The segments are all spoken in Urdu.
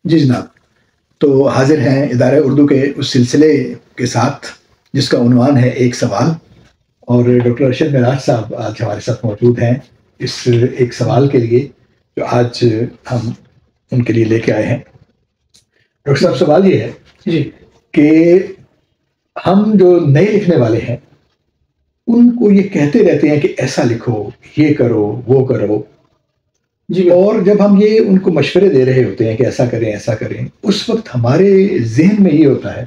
جی جناب، تو حاضر ہیں ادارہ اردو کے اس سلسلے کے ساتھ جس کا عنوان ہے ایک سوال، اور ڈاکٹر ارشد معراج صاحب آج ہمارے ساتھ موجود ہیں اس ایک سوال کے لیے جو آج ہم ان کے لیے لے کے آئے ہیں۔ ڈاکٹر صاحب، سوال یہ ہے جی کہ ہم جو نئے لکھنے والے ہیں ان کو یہ کہتے رہتے ہیں کہ ایسا لکھو، یہ کرو، وہ کرو، جی اور جب ہم یہ ان کو مشورے دے رہے ہوتے ہیں کہ ایسا کریں ایسا کریں، اس وقت ہمارے ذہن میں یہ ہوتا ہے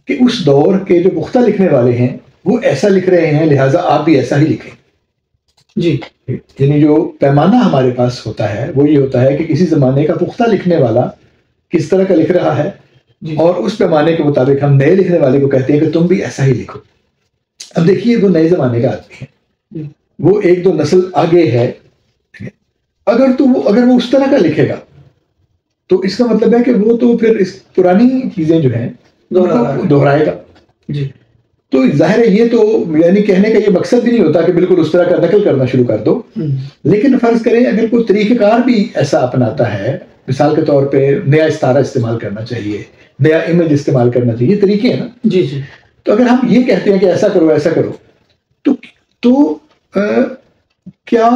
کہ اس دور کے جو پختہ لکھنے والے ہیں وہ ایسا لکھ رہے ہیں، لہٰذا آپ بھی ایسا ہی لکھیں۔ جی یعنی جو پیمانہ ہمارے پاس ہوتا ہے وہ یہ ہوتا ہے کہ کسی زمانے کا پختہ لکھنے والا کس طرح کا لکھ رہا ہے، جی اور اس پیمانے کے مطابق ہم نئے لکھنے والے کو کہتے ہیں کہ تم بھی ایسا ہی لکھو۔ اب دیکھیے، وہ نئے زمانے کا آدمی ہے، وہ ایک دو نسل آگے ہے، اگر وہ اس طرح کا لکھے گا تو اس کا مطلب ہے کہ وہ تو پھر اس پرانی چیزیں جو ہیں دہرائے گا۔ جی تو ظاہر ہے یہ تو یعنی کہنے کا یہ مقصد بھی نہیں ہوتا کہ بالکل اس طرح کا نقل کرنا شروع کر دو، لیکن فرض کریں اگر کوئی طریقہ کار بھی ایسا اپناتا ہے، مثال کے طور پہ نیا استعارہ استعمال کرنا چاہیے، نیا امیج استعمال کرنا چاہیے، یہ طریقے ہیں نا۔ جی جی تو اگر ہم یہ کہتے ہیں کہ ایسا کرو ایسا کرو، تو کیا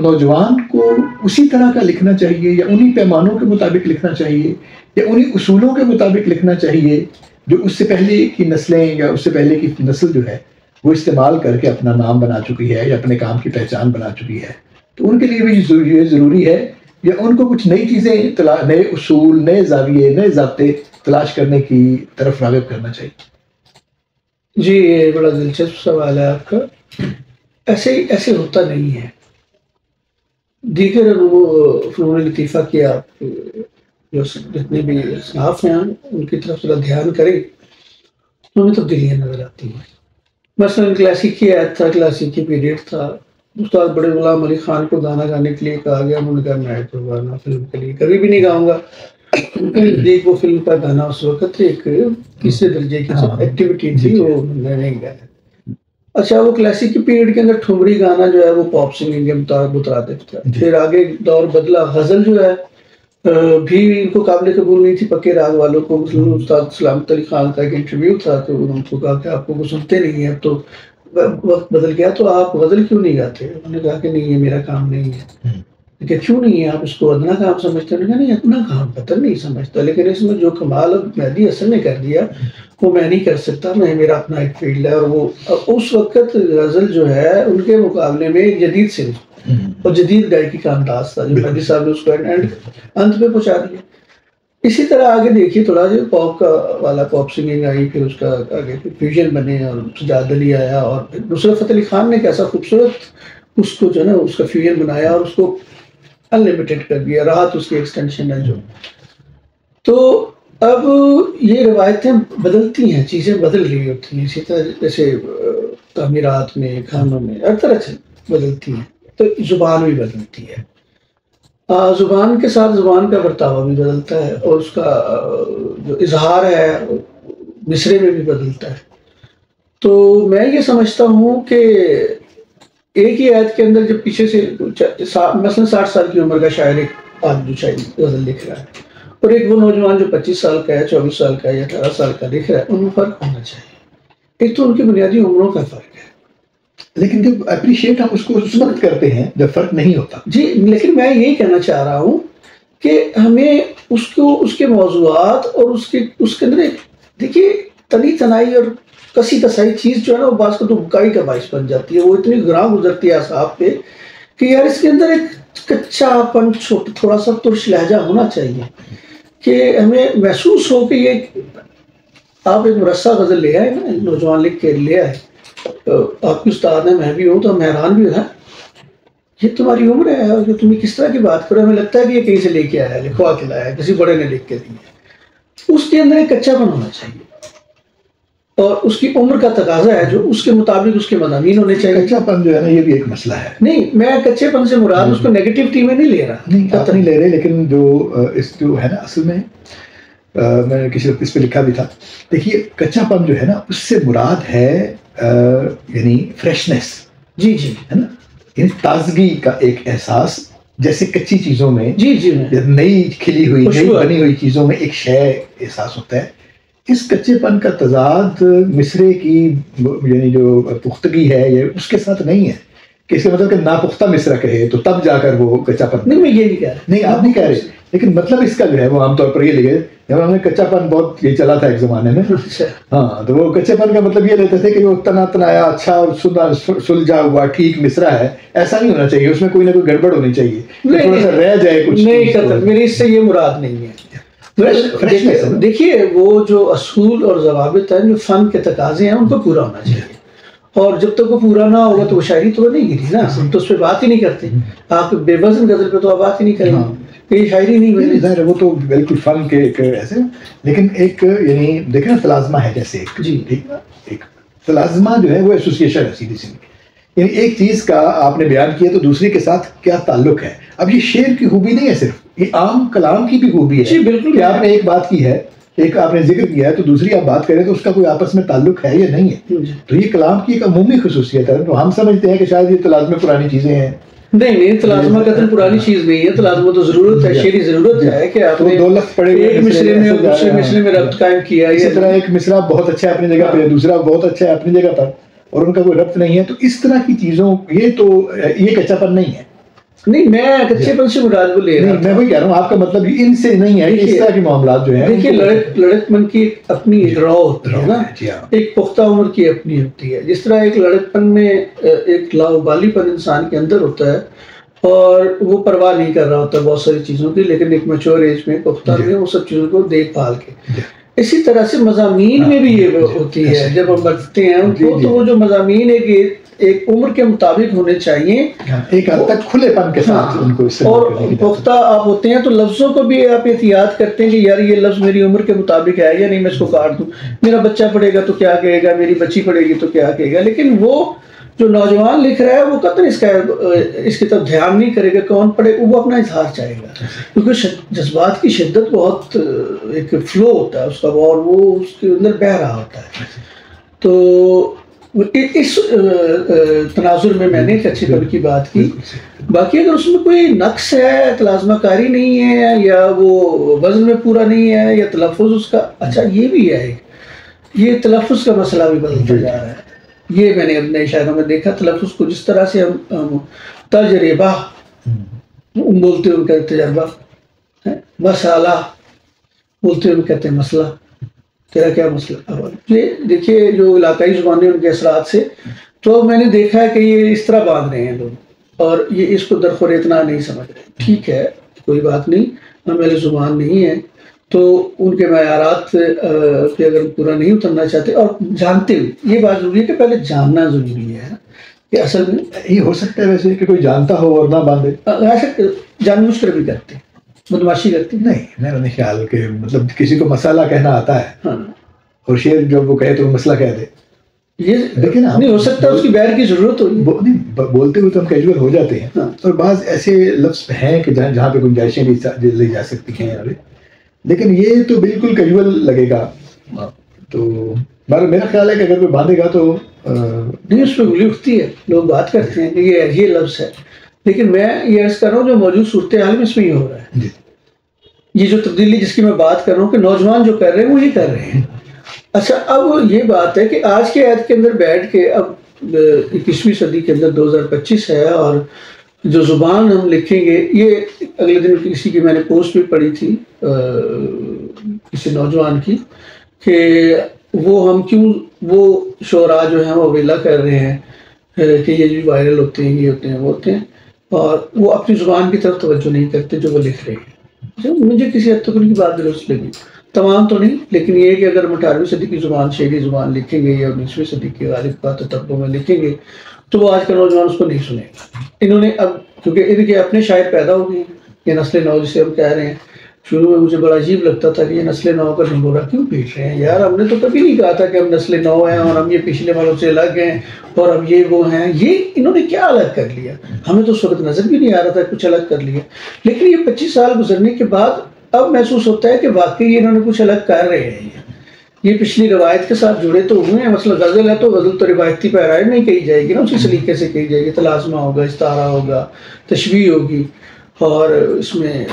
نوجوان کو اسی طرح کا لکھنا چاہیے، یا انہی پیمانوں کے مطابق لکھنا چاہیے، یا انہی اصولوں کے مطابق لکھنا چاہیے جو اس سے پہلے کی نسلیں یا اس سے پہلے کی نسل جو ہے وہ استعمال کر کے اپنا نام بنا چکی ہے یا اپنے کام کی پہچان بنا چکی ہے؟ تو ان کے لیے بھی یہ ضروری ہے، یا ان کو کچھ نئی چیزیں، نئے اصول، نئے زاویے، نئے ضابطے تلاش کرنے کی طرف راغب کرنا چاہیے؟ جی، یہ بڑا دلچسپ سوال ہے آپ کا۔ ایسے ہوتا نہیں ہے۔ دیگر فنون لطیفہ کے آپ جو جتنے بھی اصناف ہیں ان کی طرف ذرا دھیان کریں تو ہمیں تبدیلیاں نظر آتی ہیں۔ مثلاً کلاسیکی عہد تھا، کلاسیکی پیریڈ تھا، استاد بڑے غلام علی خان کو گانا گانے کے لیے کہا گیا، انہوں نے کہا میں تو گانا فلم کے لیے کبھی بھی نہیں گاؤں گا۔ دیکھ، وہ فلم کا گانا اس وقت ایک تیسرے درجے کی ایکٹیویٹی تھی، وہ میں نہیں گایا۔ اچھا، وہ کلاسیکی پیریڈ کے اندر ٹھمری گانا جو ہے وہ پاپ سنگنگ کے مترادف تھا۔ پھر آگے دور بدلا، غزل جو ہے بھی ان کو قابل قبول نہیں تھی پکے راگ والوں کو۔ استاد سلامت علی خان کا ایک انٹرویو تھا تو انہوں نے کہا کہ آپ کو سنتے نہیں ہیں، اب تو وقت بدل گیا، تو آپ غزل کیوں نہیں گاتے؟ انہوں نے کہا کہ نہیں، یہ میرا کام نہیں ہے۔ کہ کیوں نہیں ہے؟ آپ اس کو ادنا کام سمجھتے ہیں؟ نہیں، ادنا کام پتہ نہیں سمجھتا، لیکن اس میں جو کمال مہدی حسن نے کر دیا وہ میں نہیں کر سکتا، میرا اپنا ایک فیلڈ ہے۔ اور وہ اس وقت غزل جو ہے ان کے مقابلے میں جدید صنف اور جدید گائیکی کا انداز تھا جو مہدی صاحب نے اس کو انت پہ پہنچا دیا۔ اسی طرح آگے دیکھیے، تھوڑا جو پاپ کا والا پاپ سنگنگ آئی، پھر اس کا آگے فیوژن بنے اور سجاد علی آیا، اور پھر نصرت فتح علی خان نے کیسا خوبصورت اس کو جو ہے نا اس کا فیوژن بنایا اور اس کو انلمیٹڈ کر دیا، راحت اس کی ایکسٹینشن ہے جو۔ تو اب یہ روایتیں بدلتی ہیں، چیزیں بدل رہی ہوتی ہیں، اسی طرح جیسے تعمیرات میں، کھانوں میں ہر طرح سے بدلتی ہیں، تو زبان بھی بدلتی ہے۔ زبان کے ساتھ زبان کا برتاوا بھی بدلتا ہے، اور اس کا جو اظہار ہے مصرے میں بھی بدلتا ہے۔ تو میں یہ سمجھتا ہوں کہ ایک ہی آیت کے اندر جب پیچھے سے مثلا 60 سال کی عمر کا شاعر ایک آدمی جو شاعری غزل لکھ رہا ہے، اور ایک وہ نوجوان جو 25 سال کا ہے، 24 سال کا ہے یا 18 سال کا لکھ رہا ہے، ان میں فرق ہونا چاہیے۔ ایک تو ان کی بنیادی عمروں کا فرق ہے، لیکن جب اپریشیٹ ہم اس کو اس وقت کرتے ہیں جب فرق نہیں ہوتا۔ جی، لیکن میں یہی کہنا چاہ رہا ہوں کہ ہمیں اس کے موضوعات اور اس کے اندر دیکھیے تنی تنائی اور کسی کسائی چیز جو ہے نا وہ بعض کو تو بکائی کا باعث بن جاتی ہے، وہ اتنی گراں گزرتی ہے اعصاب پہ کہ یار اس کے اندر ایک کچا پن، تھوڑا سا ترش لہجہ ہونا چاہیے کہ ہمیں محسوس ہو کہ یہ آپ ایک مرصع غزل لے آئے نا، نوجوان لکھ کے لے آئے، آپ کی استاد ہے، میں بھی ہوں، تو ہم حیران بھی ہیں یہ تمہاری عمر ہے اور تم کس طرح کی بات کرو، ہمیں لگتا ہے کہ یہ کہیں سے لے کے آیا ہے، لکھوا کے لایا ہے، کسی بڑے نے لکھ کے دی۔ اس کے اندر ایک کچا پن ہونا چاہیے، اور اس کی عمر کا تقاضا ہے جو اس کے مطابق اس کے مضامین ہونے چاہیے۔ کچا پن جو ہے نا یہ بھی ایک مسئلہ ہے۔ نہیں، میں کچے پن سے مراد اس کو نیگیٹیوٹی میں نہیں لے رہا، نہیں آپ نہیں لے رہے، لیکن جو ہے نا اصل میں میں نے کسی وقت اس پہ لکھا بھی تھا، دیکھیے کچا پن جو ہے نا اس سے مراد ہے یعنی فریشنس، جی جی ہے نا، یعنی تازگی کا ایک احساس جیسے کچی چیزوں میں جی جی نئی کھلی ہوئی نئی بنی ہوئی چیزوں میں ایک شے احساس ہوتا ہے، اس کچے پن کا تضاد مصرے کی یعنی جو پختگی ہے یہ اس کے ساتھ نہیں ہے، کہ اس کا مطلب کہ ناپختہ مصرع کہے تو تب جا کر وہ کچا پن. نہیں، میں یہ نہیں کہہ رہا. نہیں آپ نہیں کہہ رہے، لیکن مطلب اس کا جو ہے وہ عام طور پر یہ لگے جب ہم نے کچا پن بہت یہ چلا تھا ایک زمانے میں. ہاں تو وہ کچے پن کا مطلب یہ لیتے تھے کہ وہ تنا تنایا اچھا اور سلجھا ہوا ٹھیک مصرع ہے، ایسا نہیں ہونا چاہیے، اس میں کوئی نہ کوئی گڑبڑ ہونی چاہیے، تھوڑا سا رہ جائے کچھ. نہیں، میری اس سے یہ مراد نہیں ہے. دیکھیے وہ جو اصول اور ضوابط ہیں جو فن کے تقاضے ہیں ان کو پورا ہونا چاہیے، اور جب تک وہ پورا نہ ہوگا تو وہ شاعری تو نہیں گری نا، ہم تو اس پہ بات ہی نہیں کرتے. آپ بے وزن غزل پہ تو آپ بات ہی نہیں کریں گے، یہ شاعری نہیں بنی. ظاہر ہے وہ تو بالکل فن کے ایسے، لیکن ایک یعنی دیکھیں نا تلازمہ ہے جیسے ایک جی ٹھیک نا، ایک تلازمہ جو ہے وہ ایسوسیشن ہے سیدھی سی، یعنی ایک چیز کا آپ نے بیان کیا تو دوسری کے ساتھ کیا تعلق ہے. اب یہ شعر کی خوبی نہیں ہے، صرف یہ عام کلام کی بھی خوبی ہے. جی بالکل، کہ آپ نے ایک بات کی ہے، ایک آپ نے ذکر کیا ہے تو دوسری آپ بات کریں تو اس کا کوئی آپس میں تعلق ہے یا نہیں ہے. تو یہ کلام کی ایک عمومی خصوصیت ہے. تو ہم سمجھتے ہیں کہ شاید یہ تلازمہ پرانی چیزیں ہیں. نہیں، تلازمہ قتل پرانی چیز نہیں ہے. تلازمہ تو ضرورت ہے، شعری ضرورت ہے کہ آپ نے دو لفظ پڑے ایک مصرے میں اور دوسرے مصرے میں ربط قائم کیا. اسی طرح ایک مصرع بہت اچھا ہے اپنی جگہ پہ، دوسرا بہت اچھا ہے اپنی جگہ پر، اور ان کا کوئی ربط نہیں ہے. تو اس طرح کی چیزوں یہ کچا پن نہیں ہے. نہیں، میں کچے پن سے مراد وہ لے رہا ہوں. میں وہی کہہ رہا ہوں آپ کا مطلب ان سے نہیں ہے. اس طرح کے معاملات جو ہیں دیکھیے لڑک پن کی اپنی رو ہوتی ہے نا، ایک پختہ عمر کی اپنی ہوتی ہے. جس طرح ایک لڑک پن میں ایک لاابالی پن انسان کے اندر ہوتا ہے اور وہ پرواہ نہیں کر رہا ہوتا بہت ساری چیزوں کی، لیکن ایک میچور ایج میں پختہ میں وہ سب چیزوں کو دیکھ بھال کے. اسی طرح سے مضامین میں بھی یہ ہوتی ہے. جب ہم بچتے ہیں ان کو تو وہ جو مضامین ایک عمر کے مطابق ہونے چاہیے، ایک حد تک کھلے پن کے ساتھ ان کو. اور پختہ آپ ہوتے ہیں تو لفظوں کو بھی آپ احتیاط کرتے ہیں کہ یار یہ لفظ میری عمر کے مطابق ہے یا نہیں، میں اس کو کاٹ دوں. میرا بچہ پڑھے گا تو کیا کہے گا، میری بچی پڑھے گی تو کیا کہے گا. لیکن وہ جو نوجوان لکھ رہا ہے وہ قطعاً اس کی طرف دھیان نہیں کرے گا کون پڑھے، وہ اپنا اظہار چاہے گا، کیونکہ جذبات کی شدت بہت ایک فلو ہوتا ہے اس کا، اور وہ اس کے اندر بہہ رہا ہوتا ہے. تو اس تناظر میں نے کچے پن کی بات کی. باقی اگر اس میں کوئی نقص ہے، تلازمہ کاری نہیں ہے، یا وہ وزن میں پورا نہیں ہے، یا تلفظ اس کا اچھا یہ بھی ہے، یہ تلفظ کا مسئلہ بھی بدلتا جا رہا ہے. یہ میں نے اپنے اشاروں میں دیکھا. تلفظ کو جس طرح سے ہم تجربہ بولتے ہوئے کہتے تجربہ، مسئلہ بولتے ہوئے کہتے ہیں مسئلہ، تیرا کیا مسئلہ. یہ دیکھیے جو علاقائی زبانیں ان کے اثرات سے تو میں نے دیکھا ہے کہ یہ اس طرح باندھ رہے ہیں لوگ، اور یہ اس کو درخور اتنا نہیں سمجھ رہے. ٹھیک ہے، کوئی بات نہیں، ہم اہل زبان نہیں ہیں تو ان کے معیارات پہ اگر پورا نہیں اترنا چاہتے اور جانتے ہوئے، یہ بات ضروری ہے کہ پہلے جاننا ضروری ہے کہ اصل میں یہ ہو سکتا ہے ویسے کہ کوئی جانتا ہو اور نہ باندھے. ایسا جان بوجھ کر بھی کرتے ہیں، بدماشی کرتے ہیں. نہیں، میرا نہیں خیال کہ مطلب کسی کو مسئلہ کہنا آتا ہے اور شعر جب وہ کہے تو وہ مسئلہ کہہ دے. یہ دیکھیں نا، نہیں ہو سکتا اس کی بیر کی ضرورت ہوگی. بولتے ہوئے تو ہم کیجول ہو جاتے ہیں، اور بعض ایسے لفظ ہیں کہ جہاں پہ گنجائشیں لی جا سکتی ہیں، لیکن یہ تو بالکل کیجول لگے گا. تو میرا خیال ہے کہ اگر کوئی باندھے گا تو نہیں، اس پہ انگلی اٹھتی ہے، لوگ بات کرتے ہیں کہ یہ لفظ ہے. لیکن میں یہ عرض کر رہا ہوں جو موجود صورتحال میں اس میں یہ ہو رہا ہے. یہ جو تبدیلی جس کی میں بات کر رہا ہوں کہ نوجوان جو کر رہے ہیں وہ یہ کر رہے ہیں. اچھا، اب یہ بات ہے کہ آج کے عہد کے اندر بیٹھ کے، اب 21ویں صدی کے اندر 2025 ہے، اور جو زبان ہم لکھیں گے، یہ اگلے دن کسی کی میں نے پوسٹ بھی پڑھی تھی کسی نوجوان کی، کہ ہم کیوں وہ شعراء جو ہیں وہ ویلا کر رہے ہیں کہ یہ جو وائرل ہوتے ہیں، یہ ہوتے ہیں، وہ ہوتے ہیں، اور وہ اپنی زبان کی طرف توجہ نہیں کرتے جو وہ لکھ رہے ہیں. مجھے کسی حد تک ان کی بات درست لگی، تمام تو نہیں، لیکن یہ کہ اگر ہم 18ویں صدی کی زبان، شعری زبان لکھیں گے یا 19ویں صدی کے غالب کا تتبع میں لکھیں گے تو وہ آج کا نوجوان اس کو نہیں سنے گا. انہوں نے اب کیونکہ ان کے اپنے شاعر پیدا ہو گئے ہیں، یہ نسل نو جسے ہم کہہ رہے ہیں. شروع میں مجھے بڑا عجیب لگتا تھا کہ یہ نسل نو کا ڈھنڈورا کیوں پیٹ رہے ہیں یار. ہم نے تو کبھی نہیں کہا تھا کہ ہم نسل نو ہیں اور ہم یہ پچھلے والوں سے الگ ہیں اور اب یہ وہ ہیں. یہ انہوں نے کیا الگ کر لیا؟ ہمیں تو اس وقت نظر بھی نہیں آ رہا تھا کچھ الگ کر لیا. لیکن یہ 25 سال گزرنے کے بعد اب محسوس ہوتا ہے کہ واقعی انہوں نے کچھ الگ کر رہے ہیں. یہ پچھلی روایت کے ساتھ جڑے تو ہوئے ہیں. مثلا غزل ہے تو غزل تو روایتی پیرائے نہیں کہی جائے گی نا، اسی سلیقے سے کہی جائے گی. تلازمہ ہوگا، استعارہ ہوگا، تشبیہ ہوگی. اور اس میں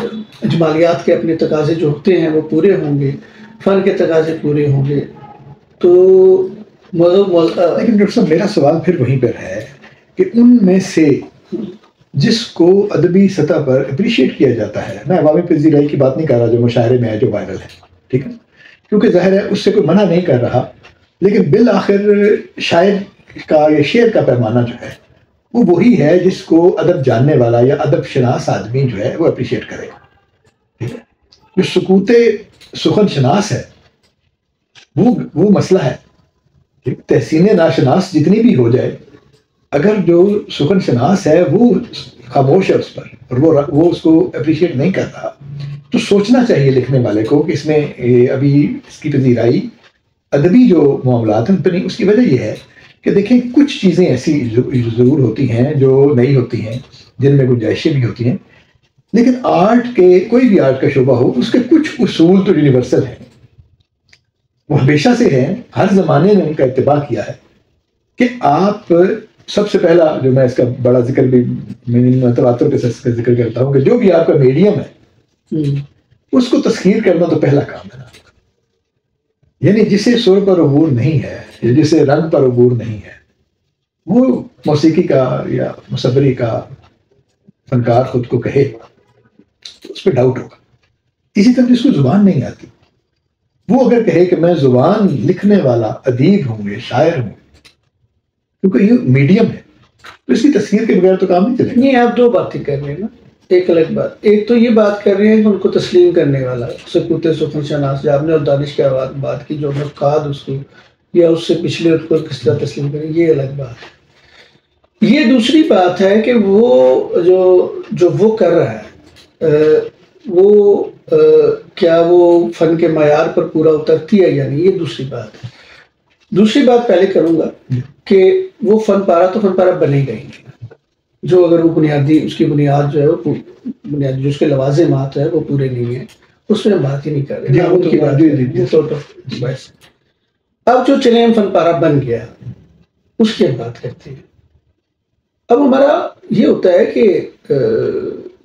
جمالیات کے اپنے تقاضے جو ہوتے ہیں وہ پورے ہوں گے، فن کے تقاضے پورے ہوں گے. تو لیکن ڈاکٹر صاحب میرا سوال پھر وہیں پر ہے کہ ان میں سے جس کو ادبی سطح پر اپریشیٹ کیا جاتا ہے، میں عوامی پذیرائی کی بات نہیں کر رہا جو مشاعرے میں ہے جو وائرل ہے، ٹھیک ہے، کیونکہ ظاہر ہے اس سے کوئی منع نہیں کر رہا، لیکن بالآخر شاعر کا یا شعر کا پیمانہ جو ہے وہ وہی ہے جس کو ادب جاننے والا یا ادب شناس آدمی جو ہے وہ اپریشیٹ کرے گا، ٹھیک ہے. جو سکوت سخن شناس ہے وہ مسئلہ ہے. تحسین ناشناس جتنی بھی ہو جائے، اگر جو سخن شناس ہے وہ خاموش ہے اس پر اور وہ اس کو اپریشیٹ نہیں کر رہا، تو سوچنا چاہیے لکھنے والے کو کہ اس میں ابھی اس کی پذیرائی ادبی جو معاملات ہیں ان پہ نہیں. اس کی وجہ یہ ہے کہ دیکھیں کچھ چیزیں ایسی ضرور ہوتی ہیں جو نئی ہوتی ہیں، جن میں گنجائشیں بھی ہوتی ہیں، لیکن آرٹ کے کوئی بھی آرٹ کا شعبہ ہو اس کے کچھ اصول تو یونیورسل ہیں، وہ ہمیشہ سے ہیں، ہر زمانے نے ان کا اتباع کیا ہے کہ آپ سب سے پہلا جو میں اس کا بڑا ذکر بھی تواتر کے ساتھ ذکر کرتا ہوں کہ جو بھی آپ کا میڈیم ہے اس کو تسخیر کرنا تو پہلا کام ہے نا. یعنی جسے سر پر عبور نہیں ہے یا جسے رنگ پر عبور نہیں ہے وہ موسیقی کا یا مصوری کا فنکار خود کو کہے تو اس پہ ڈاؤٹ ہوگا. اسی طرح جس کو زبان نہیں آتی وہ اگر کہے کہ میں زبان لکھنے والا ادیب ہوں یا شاعر ہوں، کیونکہ یہ میڈیم ہے، تو اس کی تصویر کے بغیر تو کام نہیں چلے گا. نہیں، آپ دو باتیں کر رہے ہیں نا، ایک الگ بات. ایک تو یہ بات کر رہے ہیں کہ ان کو تسلیم کرنے والا سکوت سخن شناس جو آپ نے اور دانش کی بات کی، جو نقاد اس کو یا اس سے پچھلے اس کو کس طرح تسلیم کریں، یہ الگ بات ہے. یہ دوسری بات ہے کہ وہ جو وہ کر رہا ہے وہ کیا وہ فن کے معیار پر پورا اترتی ہے یا نہیں، یہ دوسری بات ہے. دوسری بات پہلے کروں گا کہ وہ فن پارا تو فن پارا بنے گا ہی نہیں جو اگر وہ بنیادی اس کی بنیاد جو ہے وہ بنیادی جو اس کے لوازمات ہے وہ پورے نہیں ہیں، اس میں ہم بات ہی نہیں کر رہے. اب جو چلیں فن پارا بن گیا اس کی ہم بات کرتے ہیں. اب ہمارا یہ ہوتا ہے کہ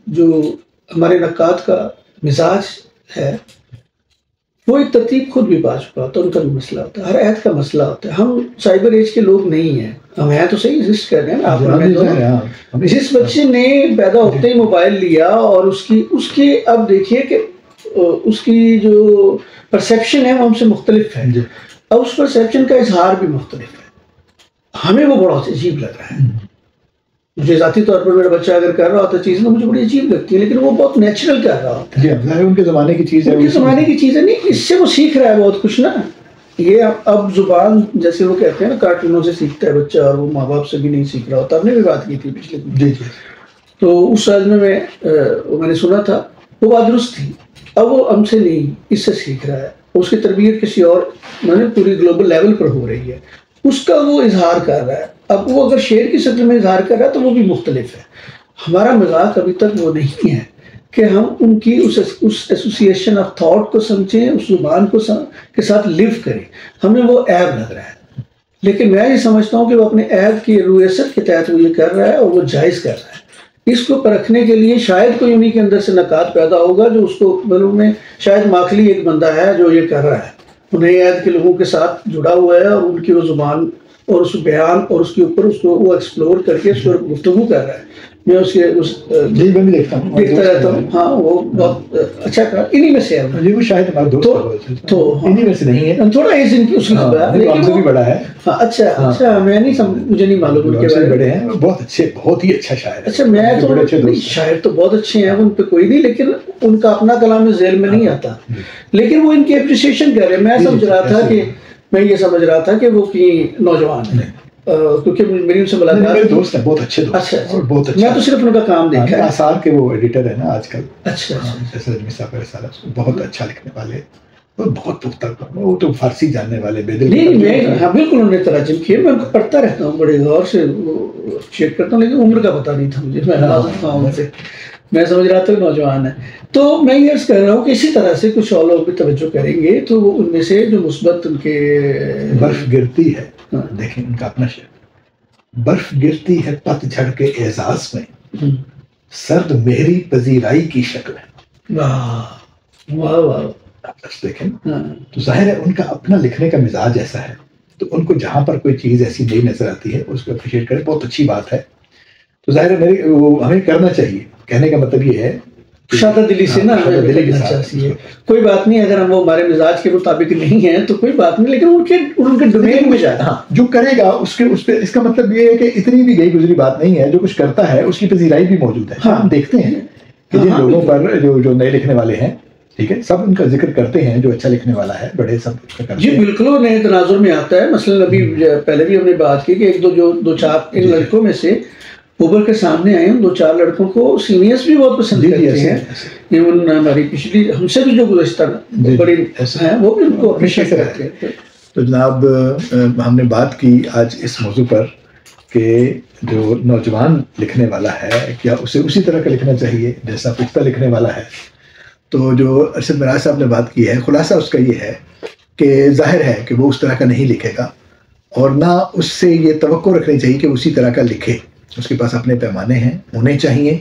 جو ہمارے نقاد کا مزاج ہے وہ ایک ترتیب خود بھی پا چکا ہوتا ہے، ان کا بھی مسئلہ ہوتا ہے، ہر عہد کا مسئلہ ہوتا ہے. ہم سائبر ایج کے لوگ نہیں ہیں، ہم ہیں تو صحیح ایگزسٹ کر رہے ہیں. آپ جس بچے نے پیدا ہوتے ہی موبائل لیا اور اس کی اب دیکھیے کہ اس کی جو پرسیپشن ہے وہ ہم سے مختلف ہے، اب اس پرسیپشن کا اظہار بھی مختلف ہے. ہمیں وہ بڑا عجیب لگ رہا ہے. مجھے ذاتی طور پر میرا بچہ اگر کر رہا ہوتا چیز نا مجھے بڑی عجیب لگتی ہے، لیکن وہ بہت نیچرل کر رہا ہوتا ہے. ان کے زمانے کی چیز ہے، ان کے زمانے کی چیز ہے. نہیں، اس سے وہ سیکھ رہا ہے بہت کچھ نا. یہ اب زبان جیسے وہ کہتے ہیں نا کارٹونوں سے سیکھتا ہے بچہ اور وہ ماں باپ سے بھی نہیں سیکھ رہا ہوتا. ہم نے بھی بات کی تھی پچھلے دن. تو اس سال میں نے سنا تھا وہ بات درست تھی. اب وہ ہم سے نہیں، اس سے سیکھ رہا ہے. اس کی تربیت کسی اور پوری گلوبل لیول پر ہو رہی ہے، اس کا وہ اظہار کر رہا ہے. اب وہ اگر شعر کی شکل میں اظہار کر رہا ہے تو وہ بھی مختلف ہے. ہمارا مذاق ابھی تک وہ نہیں ہے کہ ہم ان کی اس ایسوسیشن آف تھاٹ کو سمجھیں، اس زبان کو کے ساتھ لیو کریں. ہمیں وہ عیب لگ رہا ہے، لیکن میں یہ سمجھتا ہوں کہ وہ اپنے عیب کی رویست کے تحت وہ یہ کر رہا ہے اور وہ جائز کر رہا ہے. اس کو پرکھنے کے لیے شاید کوئی انہی کے اندر سے نقاد پیدا ہوگا جو اس کو بلوں میں شاید ماکلی ایک بندہ ہے جو یہ کر رہا ہے، انہیں عید کے لوگوں کے ساتھ جڑا ہوا ہے اور ان کی وہ زبان اور اس بیان اور اس کے اوپر اس کو وہ ایکسپلور کر کے اس پر گفتگو کر رہا ہے. میں اس کے میں بھی دیکھتا رہتا ہوں. ہاں وہ بہت اچھا کر انہی میں سے ہے. وہ شاید ہمارا دوست تو انہی میں سے نہیں ہے، تھوڑا ایج ان کی اس سے بھی بڑا ہے. ہاں اچھا میں نہیں مجھے نہیں معلوم ان کے بارے میں. بڑے ہیں، بہت اچھے، بہت ہی اچھا شاعر ہے. اچھا میں تو شاعر تو بہت اچھے ہیں، ان پہ کوئی نہیں، لیکن ان کا اپنا کلام ذیل میں نہیں آتا، لیکن وہ ان کی اپریشیشن کر رہے ہیں. میں سمجھ رہا تھا کہ وہ نوجوان ہیں کیونکہ میری ان سے ملاقات دوست ہیں، بہت اچھے دوست. اچھا میں تو صرف ان کا کام دیکھا ہے. آثار کے وہ ایڈیٹر ہے نا آج کل. اچھا بہت اچھا لکھنے والے، بہت پختہ، وہ تو فارسی جاننے والے. نہیں ہاں بالکل انہوں نے تراجم کیے، میں ان کو پڑھتا رہتا ہوں بڑے غور سے چیک کرتا ہوں، لیکن عمر کا پتہ نہیں تھا مجھے. میں سمجھ رہا تھا کہ نوجوان ہے. تو میں یہ عرض کر رہا ہوں کہ اسی طرح سے کچھ اور لوگ بھی توجہ کریں گے تو وہ ان میں سے جو مثبت ان کے برف گرتی ہے. دیکھیں ان کا اپنا شعر، برف گرتی ہے پت جھڑ کے اعزاز میں، سرد مہری پذیرائی کی شکل ہے. واہ واہ واہ. دیکھیں تو ظاہر ہے ان کا اپنا لکھنے کا مزاج ایسا ہے, تو ان کو جہاں پر کوئی چیز ایسی نئی نظر آتی ہے اس کو اپریشیٹ کریں, بہت اچھی بات ہے. تو ظاہر ہے ہمیں کرنا چاہیے. کہنے کا مطلب یہ ہے شادہ دلی سے نا چاہیے, کوئی بات نہیں اگر ہم وہ ہمارے مزاج کے مطابق نہیں ہیں تو کوئی بات نہیں, لیکن ان کے ڈومین میں جائے. ہاں, جو کرے گا اس پہ اس کا مطلب یہ ہے کہ اتنی بھی گئی گزری بات نہیں ہے. جو کچھ کرتا ہے اس کی پذیرائی بھی موجود ہے. ہم دیکھتے ہیں کہ جن لوگوں پر جو نئے لکھنے والے ہیں, ٹھیک ہے, سب ان کا ذکر کرتے ہیں, جو اچھا لکھنے والا ہے بڑے سب کرتے ہیں. جی بالکل, وہ نئے تناظر میں آتا ہے. مثلا ابھی پہلے بھی ہم نے بات کی کہ ایک دو چار ان لڑکوں میں سے اوبر کے سامنے آئے ان 2-4 لڑکوں کو سینئرس بھی بہت پسند کرتے ہیں. ایون ہماری پچھلی ہم سے بھی جو گزشتہ بڑی ہیں وہ بھی ان کو اپریشیٹ کرتے ہیں. تو جناب ہم نے بات کی آج اس موضوع پر کہ جو نوجوان لکھنے والا ہے کیا اسے اسی طرح کا لکھنا چاہیے جیسا پختہ لکھنے والا ہے. تو جو ارشد معراج صاحب نے بات کی ہے, خلاصہ اس کا یہ ہے کہ ظاہر ہے کہ وہ اس طرح کا نہیں لکھے گا, اور نہ اس سے یہ توقع رکھنی چاہیے کہ اسی طرح کا لکھے. اس کے پاس اپنے پیمانے ہیں, ہونے چاہیے,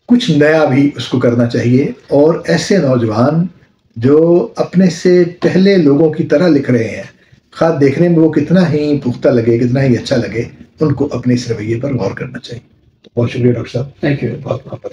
کچھ نیا بھی اس کو کرنا چاہیے. اور ایسے نوجوان جو اپنے سے پہلے لوگوں کی طرح لکھ رہے ہیں, خواہ دیکھنے میں وہ کتنا ہی پختہ لگے, کتنا ہی اچھا لگے, ان کو اپنے اس رویے پر غور کرنا چاہیے. بہت شکریہ ڈاکٹر صاحب, تھینک یو. بہت بہت